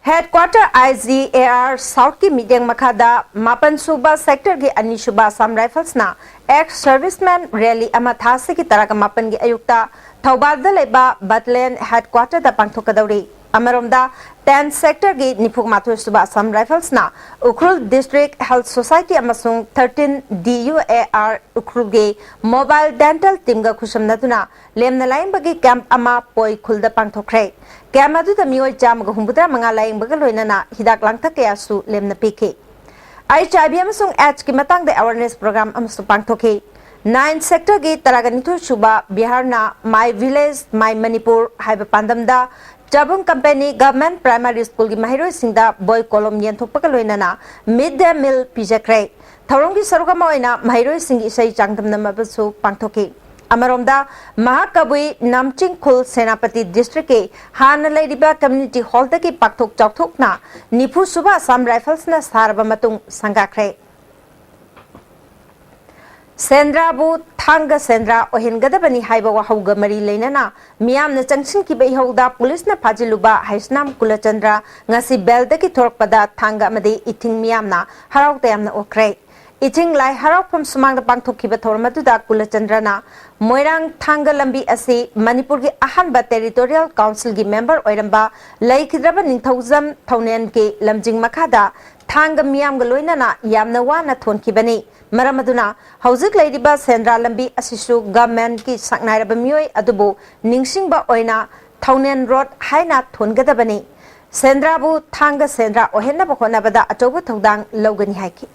Headquarter IGAR south की medium मखादा मापन सुबा सेक्टर की अन्य सुबा असम राइफल्स ना एक्स सर्विसमैन रैली अमा थासे की तरह का मापन की अयुक्ता थौबाद लेबा बटलेन हेडक्वार्टर दा पांथोकदौरी अमरोमदा 10 सेक्टर की निफुक माथुर सुबा असम राइफल्स ना उखरुल डिस्ट्रिक्ट हेल्थ सोसाइटी अमसुंग 13 DUAR उखरुल के मोबाइल डेंटल टीम का खुशमनदुना लेमना लाइंबगी कैंप अमा पोई खुलदा पांथोखरे कैंप अदुदा मियोय चामगा हुंबुद्रा मंगा लाइंबगा लोइनना हिदाक लांगथक कयासु लेमना पीखे HIV अमसुंग एच की मतंग अवेयरनेस प्रोग्राम अमसु पांथोखे 9 सेक्टर की तरागनिथु सुबा बिहार ना माई विलेज माई मणिपुर हाइब पांदमदा चाबुंग कंपनी गवर्नमेंट प्राइमरी स्कूल की महिरों सिंदा बॉय कॉलम यंथोपका लोइनना मिड डे मील पिजक्रे थौरंग की सरुकमा ओइना महिरों सिंग इसै चांगदमनमबसु पांथोखे अमरोमदा महाकबुई नामचिंग खुल सेनापति डिस्ट्रिक्ट के हान लेरिबा कम्युनिटी हॉल की पाकथोक चौथोकना निफु सुबा असम राइफल्स ना सारबा मतुंग संगाख्रे सेंद्राबु थांग सेंद्रा ओहेनगदबनी हाइबा वाहौगा मरी लेनना मियामना चंगसिन की बेहौदा पुलिस ना फाजिलुबा हाइसनाम कुलचंद्रा ngasi बेलदकी थोरकपदा थांग अमदे इथिंग मियामना हराउते यामना ओख्रे इथिंग लाई हराउफम सुमांगदा पांथोखिबा थोरमदुदा कुलचंद्रना मोइरांग थांग लंबी असी मणिपुर की अहनबा टेरिटोरियल काउंसिल की मेंबर ओइरंबा लैखिद्रबा निंथौजम थौनेन के लमजिंग मखादा थांग मियामगा लोइनना यामना वाना थोनखिबनी मरमदुना हौजिक लैरिबा सेंद्रा लंबी असिसु गवर्नमेंट की सकनाइरबा मियोय अदुबो निंगसिंगबा ओइना थौनेन रोड हाइना थोनगदबनी सेंद्राबु थांग सेंद्रा ओहेनबा होनबदा अचौबा थौदांग लौगनी हाइखि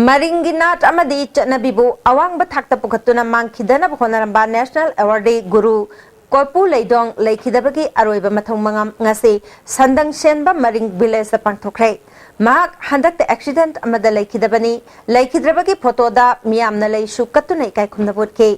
मरिंगी नाट अमदी चनबिबु अवांगबा थाक्ता पुखतुना मांगखिदनबा होनरंबा नेशनल अवार्डी गुरु कोपू लेदोंग लेखिदबगी अरोइबा मथौं मंगम ngase sandang senba maring village pangthokre mahak handak accident amada lekhidabani lekhidrabagi photo da miyamna leisu katuna kai khumnabot ke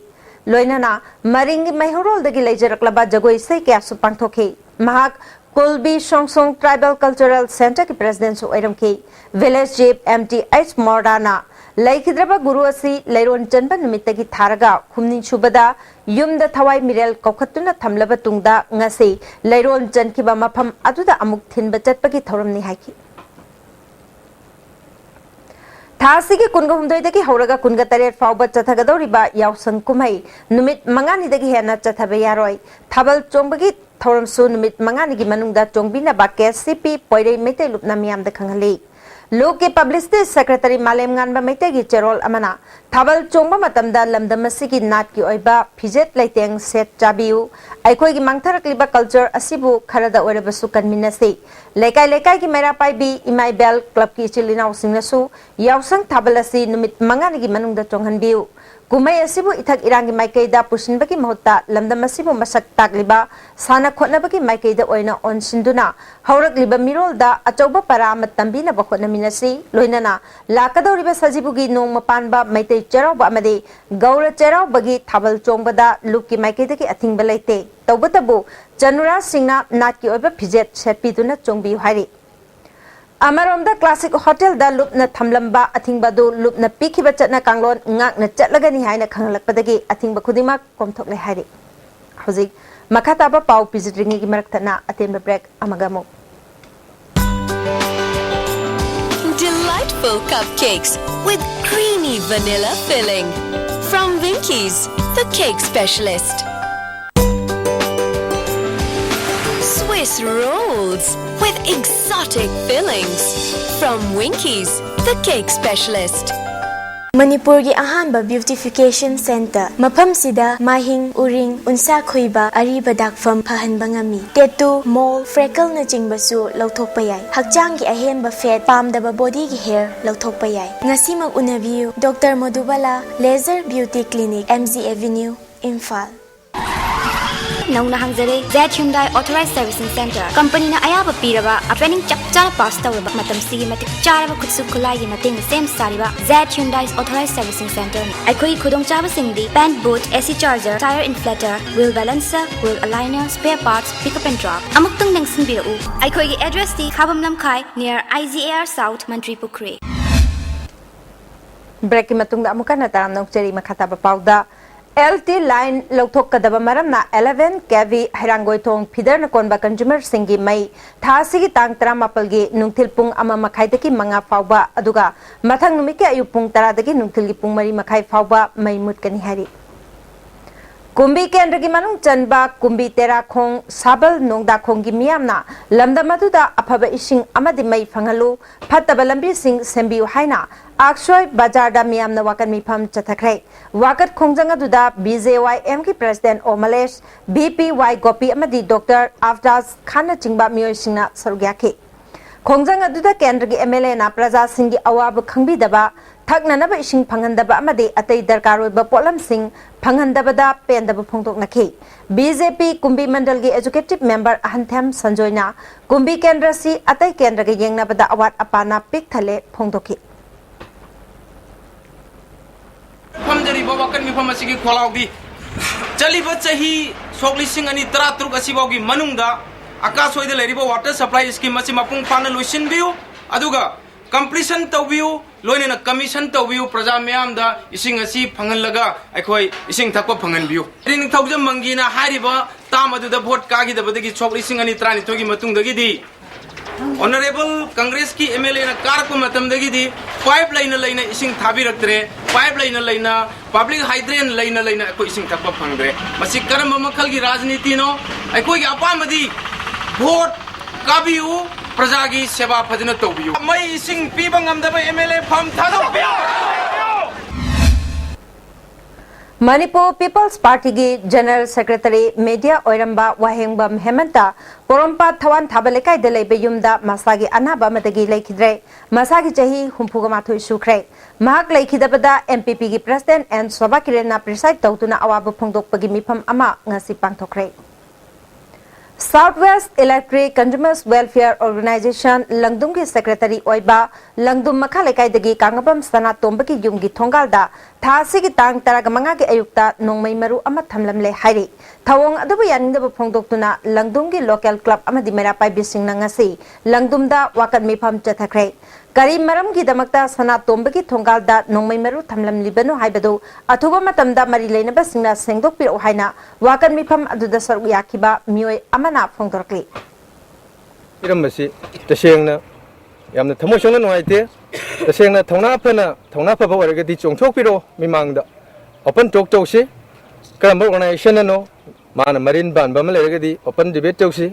loinana maring mahorol dagi leijaraklaba jagoi sei kya su pangthokhe mahak Kulbi Songsong Tribal Cultural Center की president सो एरम के village jeep MTH मोर्डाना लैखिद्रबा गुरु असि लैरोन चनबा निमित्त की थारगा खुमनि सुबदा युमदा थवाई मिरेल कौखत्तुना थमलबा तुंगदा ngase लैरोन चनखिबा मफम अदुदा अमुक थिनबा चटपगी थौरमनि हाइखि थासी के कुनगा हुमदोइदगी हौरगा कुनगा तरेट फाउबा चथगदौरिबा यावसंग कुमै नुमित मंगानिदगी हेना चथबा यारोय थाबल चोंबगी थौरमसु नुमित मंगानिगी मनुंगदा चोंगबिना KCP पोइरै मेते लुपना मियामदा खंगली लोक के पब्लिसिटी सेक्रेटरी मालेम गानबा मेते की चेरोल अमना थाबल चोंबा मतमदा लमदमसी की नाट की ओइबा फिजेट लैतेंग सेट चाबियु अखोई की मांगथरकलिबा कल्चर असिबु खरदा ओइरबसु कन्मिनसे लेकाय लेकाय की मेरा पाइबी इमाई बेल क्लब की चिलिनाउ सिंगनसु यावसंग थाबल असि नुमित मंगानिगी मनुंगदा चोंगहनबियु कुमै असिबु इथक इरांगी माइकैदा पुसिनबगी महत्ता लमदम असिबु मसक ताकलिबा साना खोटनबगी माइकैदा ओइना ओनसिंदुना हौरकलिबा मिरोलदा अचौबा पराम तंबिना बखोटनमिनसी लोइनना लाकदौरिबा सजिबुगी नोंग मपानबा मैतै चेरावबा अमदे गौर चेरावबगी थाबल चोंगबदा लुककी माइकैदगी अथिंगबा लैते तौबतबु चनुरा सिंगना नाटकी ओइबा फिजेट सेटपिदुना चोंगबियु हाइरि अमरोमदा क्लासिक होटल दा लुपना थमलंबा अथिंगबादु लुपना पीखिबा चटना कांगलोन ngakna चटलगनी हाइना खंगलकपदगी अथिंगबा खुदिमा कोमथोकले हाइरि हौजिक मखाताबा पाउ पिजिट्रिंगी की मरकथना अतेंबा break अमगामो Delightful cupcakes with creamy vanilla filling from Winkies, the cake specialist. Swiss rolls with exotic fillings from Winkies, the cake specialist. Manipur की अहानबा ब्यूटिफिकेशन सेंटर मफम सिदा माहिंग उरिंग उनसा खुइबा अरीबा दागफम फहनबा ngami टेटू मोल फ्रेकल न चिंगबसु लौथोकपा याय हकचांग की अहेनबा फेट पामदबा बॉडी की हेयर लौथोकपा याय ngasimak उनबियु doctor Madhubala laser beauty clinic MG avenue Imphal नौना हंगजरे Z Hyundai Authorized Servicing Center company ना अयाबा पीरबा ट्रेनिंग चपचाना पास तौरबा मतम सिगी मतिक चारबा खुदसु खुलाई मतेंग सेम सारिबा Z Hyundai Authorized Servicing Center अखोई खुदोंग चाबा सिंगदी paint boot AC charger tire inflator wheel balancer wheel aligner spare parts pick up and drop अमुक्तंग नंगसिन बिरउ अखोई की एड्रेस दी खाबम लमखाई near IGAR South Mantri Pukri ब्रेक की मतुंग दा अमुका नताराम नोकचरी मखाताबा पाउदा LT line लौथोकदब मरमना 11 KV हैरांगोइथोंग फिदर नकोनबा कंज्यूमर सिंगी मई थासी तांग 18 गी नुंगथिल पुंग अमा मखाइदगी मंगा फावबा अदुगा मथंग नुमिके अयु पुंग 10 दगी नुंगथिल गी पुंग मरी मखाइ फावबा मई मुटकनी हारी कुंभी केंद्र की मनुंग चनबा कुंभी तेराखोंग साबल नोंगदाखोंग की मियामना लमदमदुदा अफब इसिंग अमदि मई फंगलु फत्तब लंबी सिंग सेंबियु हाइना आक्सोय बाजारदा मियामना वाकन मिफम चथखरे वाकत खोंजंग अदुदा BJYM की प्रेसिडेंट ओमलेश BPY गोपी अमदि डॉक्टर आफदाज खान चिंगबा मियोय सिंगना सरुग्याखि खोंजंग अदुदा केंद्र की MLA ना प्रजा सिंग की अवाब खंगबीदबा थकननब इसिंग फंगंदब अमदि अतै दरकार ओइबा पोलम सिंग फंगंदबदा पेंदब फोंदोकनखि BJP कुंभी मंडल की एजुकेटिव मेंबर अहंथेम संजोयना कुंभी केंद्र सी अतै केंद्र के येंगनबदा अवात अपाना पिक थले फोंदोकि फमजरी बाबाकन मिफम असिगी खोलाउगी चलिबा चही सोगलिसिंग अनि 13 असिबाउगी मनुंगदा आकाशोइद लेरिबा वाटर सप्लाई स्कीम असि मपुंग फाना लोइसिनबियु अदुगा कंप्लीशन तौबियु लोइनेना कमीशन तौबियु प्रजा मयामदा इसिंग असि फंगनलगा अखोय इसिंग थकप फंगनबियु रिंग थौजम मंगीना हारिबा ताम अदुदा भोट कागिदबदगी सोगलिसिंग अनि 13 गी मतुंगदगी ऑनरेबल कांग्रेस की MLA ना कारक मतमदगी पाइप लाइन लाइन इसिंग थाबिरक्तरे pipe line line public hydrant line line अको इसिंग थप फंगद्रे मसि करम मखल की राजनीति नो अको की अपामदी वोट काबियु प्रजा की सेवा फजन तौबियु मई इसिंग पीबंग amdaba MLA फम थादोबियु मणिपुर पीपल्स पार्टी की जनरल सेक्रेटरी मीडिया ओरंबा वाहेंगबम हेमंता पोरंपा थवान थाबलेकाय दलेबे युमदा मसागी अनाबा मदगी लेखिद्रे मसागी चही हुंफुगा माथुई सुख्रे महाक लेखिदबदा MPP की प्रेसिडेंट एन शोभा किरेना प्रिसाइड तौतुना अवाब फोंदोकपगी मिफम अमा ngasi पांथोखरे Southwest Electric Consumers Welfare Organization Langdum की सेक्रेटरी ओइबा लंगदुम मखा लेकाइदगी कांगबम सना तोंबकी युमगी थोंगालदा थासी की तांग तरग मंगा के अयुक्ता नोंगमई मरु अमा थमलमले हाइरी थवोंग अदुबु यानिंदब फोंदोक्तुना लंगदुम की लोकल क्लब अमदि मेरापाई बिसिंग नंगसी लंगदुमदा वाकन मिफम चथखरे करी मरम की दमकता सना तोंबकी थोंगालदा नोंगमई मरु थमलमलिबनु हाइबदु अथुबा मतमदा मरी लेनबा सिंगना सेंगदोकपिरो हाइना वाकन मिफम अदुदा सरुक याखिबा मियोय अमना फोंदोरकली इरमबसी तसेंगना यामना थमोसोंना नुआइते तसेंगना थौना फबा ओरगदि चोंथोकपिरो मिमांगदा ओपन टॉक तौसी करम ऑर्गेनाइजेशन नो मान मरीन बान बम लेरगदि ओपन डिबेट तौसी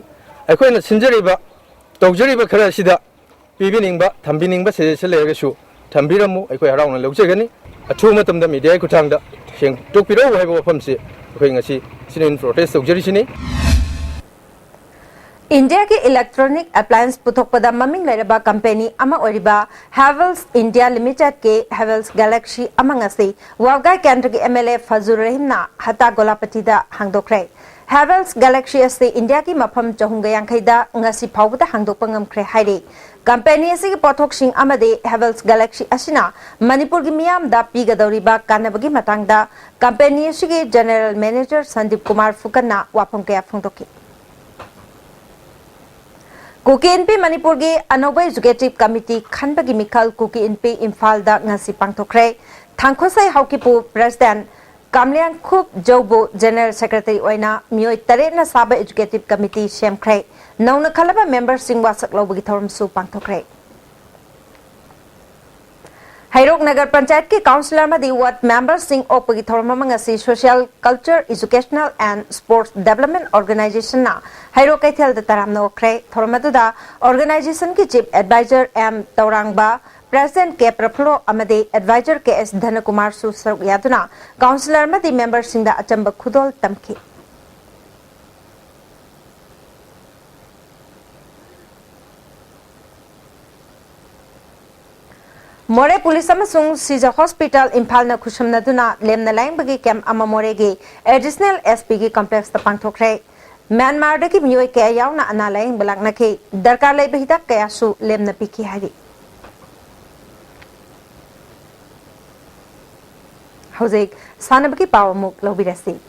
अखोइना सिंजरिबा तौजरिबा खरा सिदा पीबिनिंगबा थंबिनिंगबा सजेशन लेरगसु थंबिरमु अखोइ हराउना लौजगनि अथु मतमदा मीडिया कुथांगदा सेंग टोकपिरो हाइबो वफमसी अखोइ ngasi सिनिन प्रोटेस्ट तौजरिसिनी इंडिया की इलेक्ट्रॉनिक अप्लायंस पुथोकपदा ममिंग लेरबा कंपनी अमा ओरिबा हैवेल्स इंडिया लिमिटेड के हैवेल्स गैलेक्सी अमंगसी वावगाई केंद्र के MLA फजूर रहीमना हता गोलापतिदा हांगदोखरे हैवेल्स गैलेक्सी असे इंडिया की मफम चहुंगा यांखैदा ngasi फावबदा हांगदोकपा ngamkhre हाइरे कंपनी असे के पोथोकसिंग अमदे हैवेल्स गैलेक्सी असिना मणिपुर की मियामदा पीगदौरिबा कानबगी मतंगदा कंपनी असे के जनरल मैनेजर संदीप कुमार फुकन्ना वाफम कया फोंदोकी कुकी इनपी मणिपुर की अनौब एजुकेटिव कमिटी खनबगी मिखल कुकी इनपी इम्फाल दा ngasi पांथोखरे थांखोसै हाउकीपु प्रेसिडेंट कामलियान खुब जौबु जनरल सेक्रेटरी ओइना मियोय तरेना साबा एजुकेटिव कमिटी सेमख्रे नौना खलबा मेंबर सिंह वासक लौबगी थौरमसु पांथोखरे हैरोक नगर पंचायत के काउंसिलर मदी वार्ड मेंबर सिंह ओपगी थौरममंगसी social culture educational and sports development organisation ना हैरोक कैथल द तरामनो ओखरे थौरमदुदा ऑर्गेनाइजेशन की chief adviser M Taorangba president K प्रफ्लो अमदे एडवाइजर के एस धनकुमार सु सरुक यादुना काउंसिलर मदी मेंबर सिंह दा अचंब खुदोल तमखी मोरे पुलिस अमसुंग सीजा हॉस्पिटल इम्फाल न खुशमनदुना लेमना लाइंबगी कैंप अमा मोरेगी एडिशनल SP की कॉम्प्लेक्स ता पांथोखरे म्यांमार दगी मियोय के यावना अना लाइंग बलाकनखे दरकार लेबे हिदाक कयासु लेमना पिकी हारी हौजेक सानबगी पावमुक लोबिरसी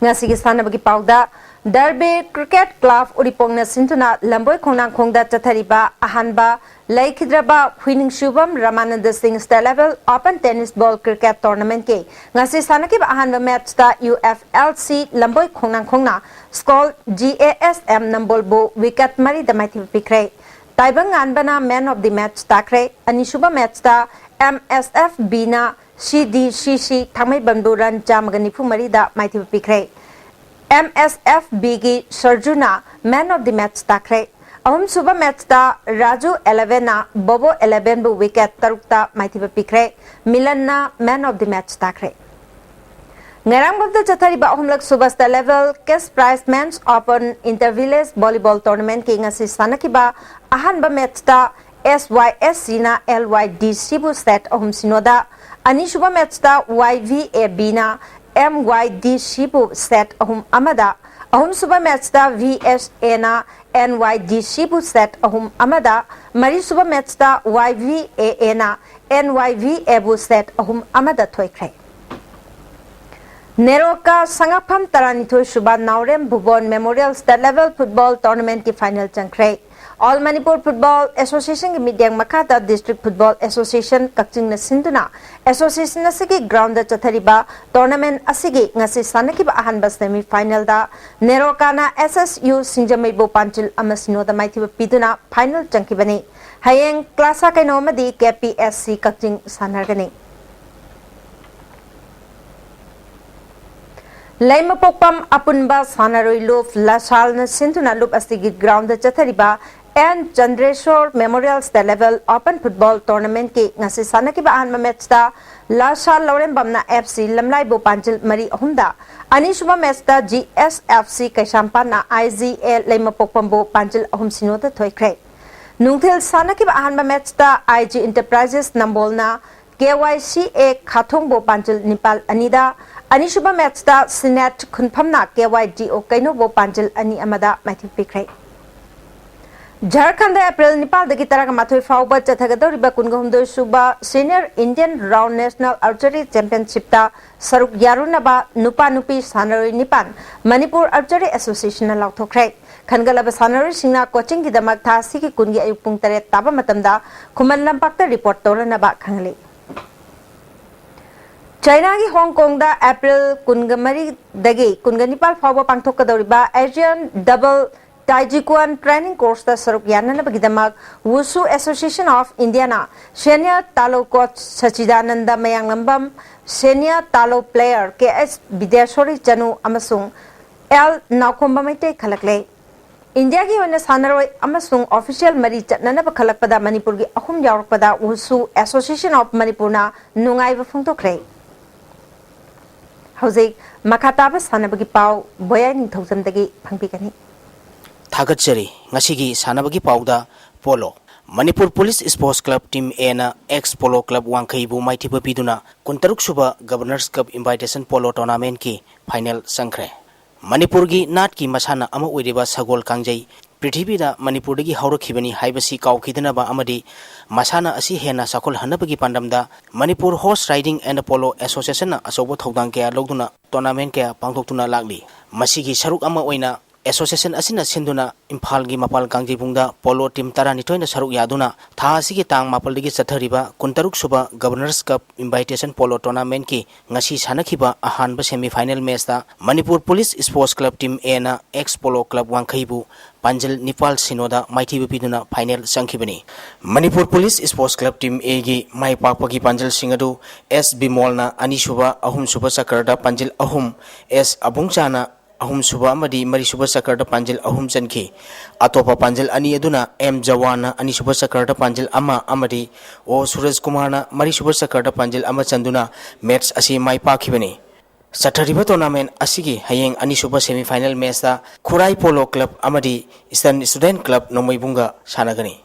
ngasi gi sanabagi pauda Derby Cricket Club Uripongna Sintuna Lamboi Khongnang Khongda Chathariba Ahanba Laikhidraba Winning Shubham Ramananda Singh State Level Open Tennis Ball Cricket Tournament ke ngasi sanakib ahanba match ta UFLC Lamboi Khongnang Khongna score GASM Nambol Bo wicket mari damaiti pikre Taibang Anbana Man of the Match takre Anishuba match ta MSF Bina CDCC Thamai Banduran Jamganipu Marida Mighty Pikre MSF Bigi Sarjuna Man of the Match takre Ahum Suba match ta Raju 11 Bobo 11 bu wicket Tarukta Mighty Pikre Milanna Man of the Match takre Ngarang Babda Chathariba Ahumlak Subasta Level Cash Prize Men's Open Intervillage Volleyball Tournament King Assis Sanakiba Ahanba match ta SYSC na LYDC bu set Ahum Sinoda Anishuba match ta YVAB na MYDC bu set Ahum Amada Ahum Suba match ta VSA na NYDC bu set Ahum Amada Mari Suba match ta YVAA na NYVA bu set Ahum Amada Thoikre Neroka Sangapam Taranitho Shuba Naurem Bubon Memorial State Level Football Tournament ki final changkre All Manipur Football Association ki Midyang Makata District Football Association Kakching na Sinduna Association asigi ground da chathariba tournament asigi ngasi sanakiba ahanba semi final da Neroka na SSU Singjamai Bo Panchil amasino da maithiba piduna final changkibani hayeng klasa kainomadi KPSC Kakching sanargani Laima Pokpam Apunba Sanaroi Loop Lasal na Sintuna Loop asigi ground da chathariba and Chandreshwar Memorial State Level Open Football Tournament ki ngasi sanakiba ahanba match ta Lasal Laurembamna FC Lamlai Bo Panchil Mari Ahumda Anishuma match ta GSFC Kaishampa na IGA Laima Pokpam Bo Panchil Ahum Sinota Thoikre Nungthil sanakiba ahanba match ta IG Enterprises Nambolna KYCA Khathong Bo Panchil Nepal Anida Anishuba match ta Sinet Khunphamna KYDO Kaino Bo Panchil Ani Amada Maithi Pikre Jharkhand April Nepal dagi taraga mathoi fauba chathagadoriba kungahumdoi suba Senior Indian Round National Archery Championship ta saruk yarunaba nupa nupi sanaroi nipan Manipur Archery Association na lauthokre khangalaba sanaroi singna coaching ki damak tha sigi kungi ayuk pung 3 taba matamda khuman lampakta report toranaba khangli China ki Hong Kong da April kungamari dagi kunganipal fauba pangthokadoriba Asian Double Taijikuan Training Course da saruk yanana bagidamak Wushu Association of India na Senior Talo Coach Sachidananda Mayanglambam Senior Talo Player KS Bidyashori Chanu amasung L Naukomba Maite khalakle India ki hoina sanaroi amasung official mari chatnana ba khalakpada Manipur gi ahum yawrakpada Wushu Association of Manipur na nungai ba phungtokre Hauzik makataba sanabagi pau boya ningthaujamdagi phangpigani Thagachari ngasigi sanabagi pauda polo Manipur Police Sports Club Team A na ex Polo Club Wangkai bu maiti piduna kuntaruk suba Governors Cup Invitation Polo Tournament ki final sangkre Manipur gi nat ki masana ama oiriba sagol kangjai Prithibida Manipur dagi haurakibani haibasi kaukidana ba amadi masana asi hena sakol hanabagi pandamda Manipur Horse Riding and Polo Association na asobo thodang kaya logduna tournament kaya pangthoktuna lagli masigi saruk ama oina Association asina sinduna Imphal gi mapal kangjibungda polo team taranithoi na saruk yaduna tha asigi tang mapal digi chathariba kuntaruk suba Governors Cup Invitation Polo Tournament ki ngasi sanakhiba ahanba semi final match ta Manipur Police Sports Club Team A na ex Polo Club Wangkhaibu Panjal Nepal Sinoda Mighty Biduna final sankhibani Manipur Police Sports Club Team A gi mai pakpagi Panjal Singadu S Bimol na Anisuba ahum suba sakarda Panjal ahum S Abungchana ahum suba amadi mari suba sakarda Panjal ahum chanki atopa Panjal ani aduna M Jawana ani suba sakarda Panjal ama amadi O Suraj Kumar na mari suba sakarda Panjal ama chanduna match asi mai pakhibani Sathariba tournament asigi hayeng ani suba semi final match ta Khurai Polo Club amadi Eastern Student Club Nomaibunga sanagani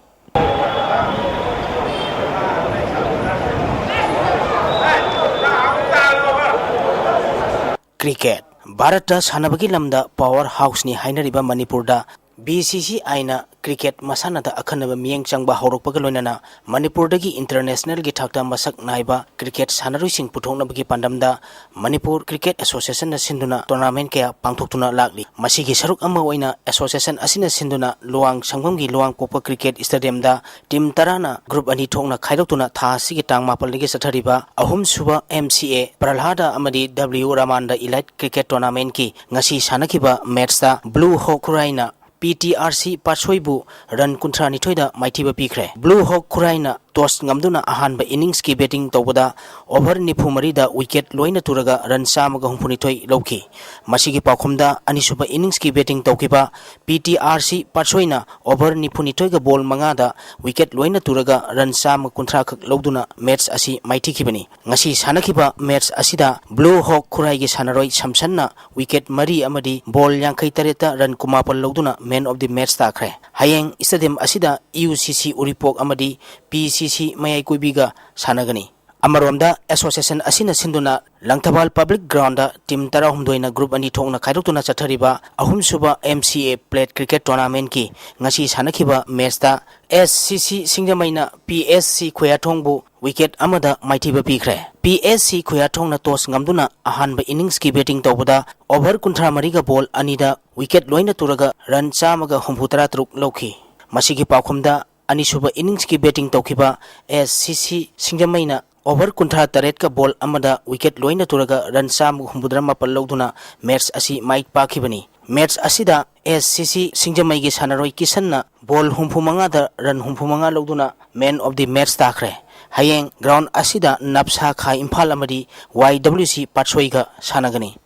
Cricket Bharata sanabagi lamda power house ni hainariba Manipur da BCCI na cricket masana da akhanaba miyeng changba horokpaga loinana Manipur dagi international gi thakta masak naiba cricket sanarui sing puthokna bagi pandamda Manipur Cricket Association na sinduna tournament kaya pangthoktuna lakli masigi saruk amma oina association asina sinduna luang sangbam gi luang popa cricket stadium da team tarana group ani thokna khaidoktuna tha sigi tang mapal ligi sathariba ahum suba MCA Pralhada amadi W Ramanda Elite Cricket Tournament ki ngasi sanakiba match da Blue Hawk Raina PTRC Pasoibu run kuntra ni thoida maithiba pikre Blue Hawk Khuraina toss ngamduna ahanba innings ki batting tawbada over nifumari da wicket loina turaga run samaga humphuni thoi lowki masigi pakhumda anisuba innings ki batting tawkiba PTRC Pasoina over nifuni thoiga ball manga da wicket loina turaga run sam kuntra khak lowduna match asi maithikibani ngasi sanakiba match asida Blue Hawk Khurai gi sanaroi samsanna wicket mari amadi ball 53 ta run kumapal lowduna man of the match takre hayeng stadium asida UCC Uripok amadi PCC mayai kuibiga sanagani amaromda association asina sinduna Langthabal public ground da team tara humdoina group ani thongna khairotuna chathariba ahum suba MCA plate cricket tournament ki ngasi sanakhiba match da SCC Singjamaina PSC Khoyathongbu wicket amada maithiba pikre PSC Khoyathongna toss ngamduna ahanba innings ki batting tawbada over kunthra mariga ball anida wicket loina turaga run chamaga humphutara truk lowki masigi pakhumda anisuba innings ki batting tawkiba SCC Singjamaina over kunthra taret ka ball amada wicket loina turaga run sam humbudra mapal lowduna match asi maik pakhibani match asida SCC Singjamai gi sanaroi kisanna ball humphumanga da run humphumanga lowduna man of the match takre hayeng ground asida napsa khai imphal amadi YWC Patsoi ga sanagani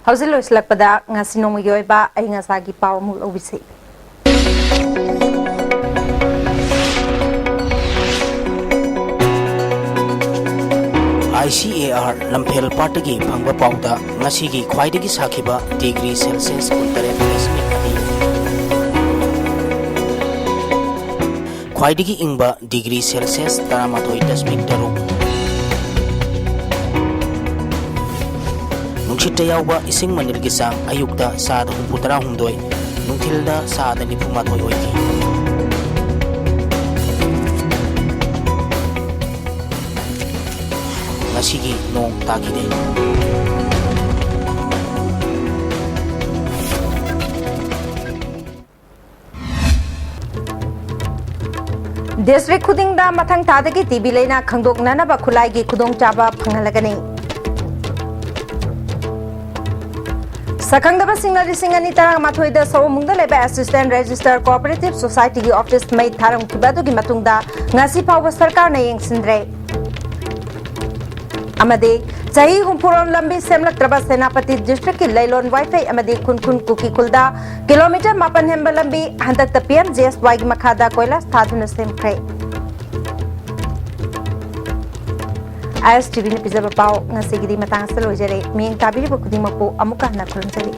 Hausil loislakpada ngasi nongmi yoiba ai ngasagi paw mul obisi ICAR Lamphel Partagi phangba pauda ngasigi khwaidagi sakhiba degree Celsius 38.2 khwaidagi ingba degree Celsius 13.3 Nungshita yauba ising manilgi sang ayukta saad humputara humdoi nungthilda saad nipumatoi oiki ngasigi nong takide District khudingda mathang tadagi TB leina khangdoknana ba khulai gi khudong chaba phangalagani Sakangdaba Singa Risingani Tarang Mathoida Sawamungda Leba Assistant Register Cooperative Society Office Mai Tharang Kibadu gi matungda ngasi phawa sarkar na yengsindre amade chahi humpuron lambi semlak traba senapati district ki lailon wifi amade khunkhun kuki kulda kilometer mapan hemba lambi handak ta PMJSY gi makhada koila thaduna semkhre ISTV ni pizza pao ngasi gidi matang sa lojare ming tabiri ba khuding mapo amuka na khulum jari